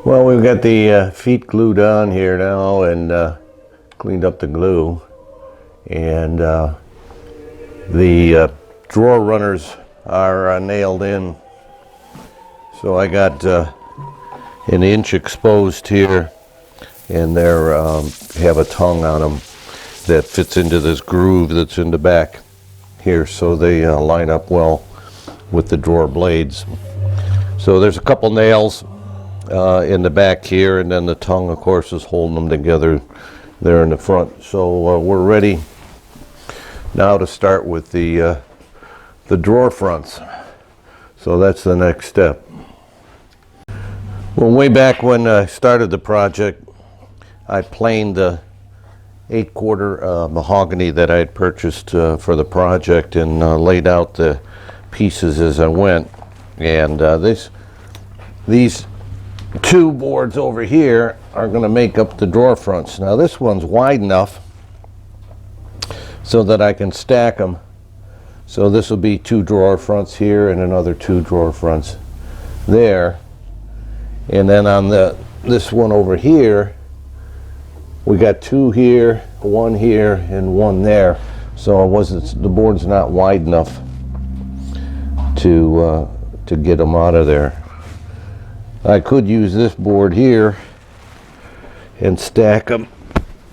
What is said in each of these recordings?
Well, we've got the feet glued on here now and cleaned up the glue, and the drawer runners are nailed in. So I got an inch exposed here, and they have a tongue on them that fits into this groove that's in the back here, so they line up well with the drawer blades. So there's a couple nails in the back here, and then the tongue, of course, is holding them together there in the front. So we're ready now to start with the drawer fronts. So that's the next step. Well, way back when I started the project, I planed the 8/4 mahogany that I had purchased for the project, and laid out the pieces as I went. And these two boards over here are going to make up the drawer fronts. Now this one's wide enough so that I can stack them. So this will be 2 drawer fronts here and another 2 drawer fronts there. And then on this one over here, we got 2 here, 1 here, and 1 there. So the board's not wide enough to get them out of there. I could use this board here and stack them,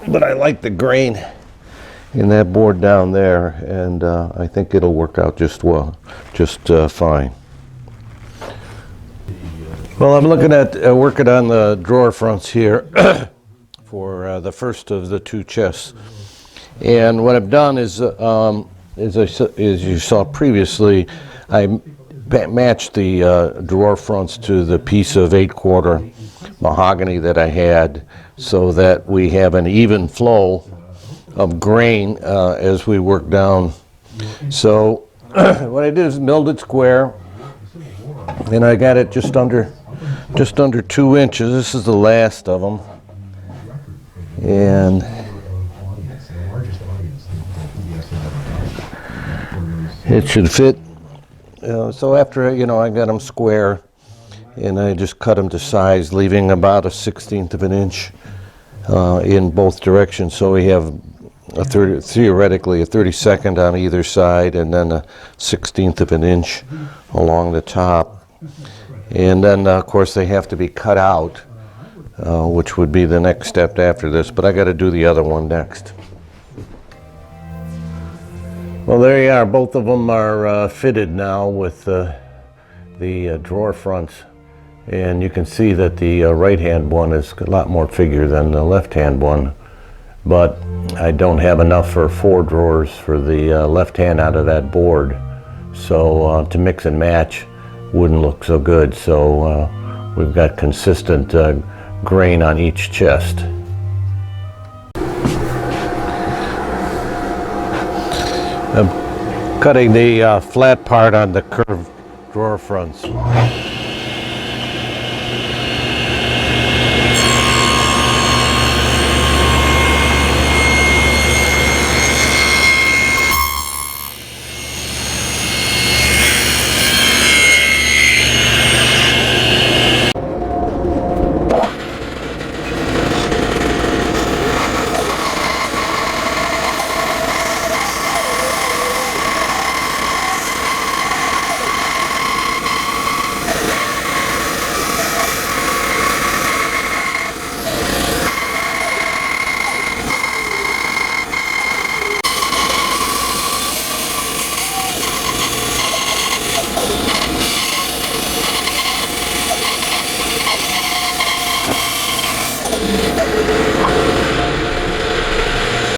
but I like the grain in that board down there, and I think it'll work out just fine. Well, I'm looking at working on the drawer fronts here for the first of the 2 chests. And what I've done is, as you saw previously, I matched the drawer fronts to the piece of 8/4 mahogany that I had, so that we have an even flow of grain as we work down. So what I did is milled it square, and I got it just under 2 inches. This is the last of them, and it should fit. So after I got them square, and I just cut them to size, leaving about a 1/16 of an inch in both directions. So we have theoretically a 32nd on either side, and then a 1/16 of an inch along the top. And then of course they have to be cut out, which would be the next step after this, but I got to do the other one next. Well, there you are. Both of them are fitted now with the drawer fronts, and you can see that the right-hand one is a lot more figure than the left-hand one, but I don't have enough for 4 drawers for the left hand out of that board, so to mix and match wouldn't look so good. So we've got consistent grain on each chest. I'm cutting the flat part on the curved drawer fronts.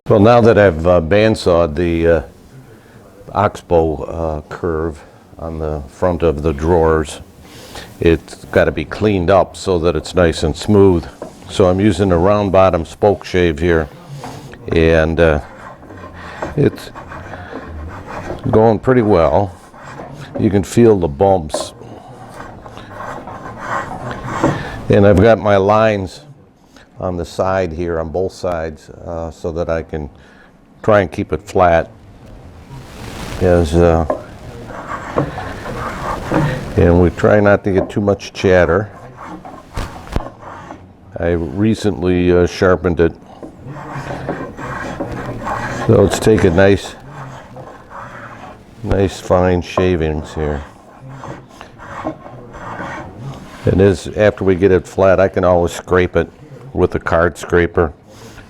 Well, now that I've bandsawed the Oxbow curve on the front of the drawers, it's got to be cleaned up so that it's nice and smooth. So I'm using a round bottom spoke shave here, and it's going pretty well. You can feel the bumps, and I've got my lines on the side here, on both sides, so that I can try and keep it flat. And we try not to get too much chatter. I recently sharpened it. So let's take a nice fine shavings here. And after we get it flat, I can always scrape it with a card scraper.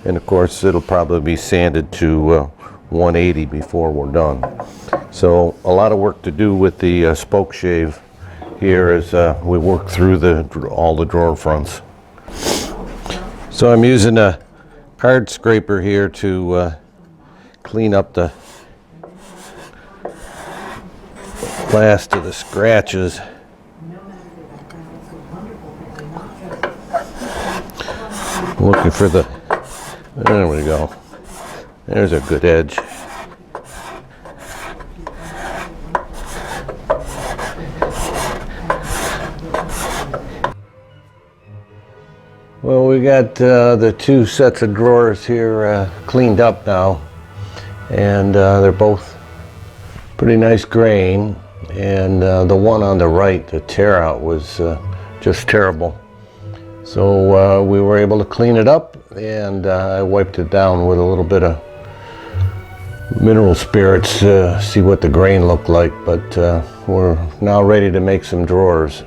And of course, it'll probably be sanded to 180 before we're done. So a lot of work to do with the spoke shave here as we work through all the drawer fronts. So I'm using a card scraper here to clean up the last of the scratches. Looking for there we go. There's a good edge. Well, we got the two sets of drawers here cleaned up now, and they're both pretty nice grain, and the one on the right, the tear out, was just terrible. So we were able to clean it up, and I wiped it down with a little bit of mineral spirits to see what the grain looked like, but we're now ready to make some drawers.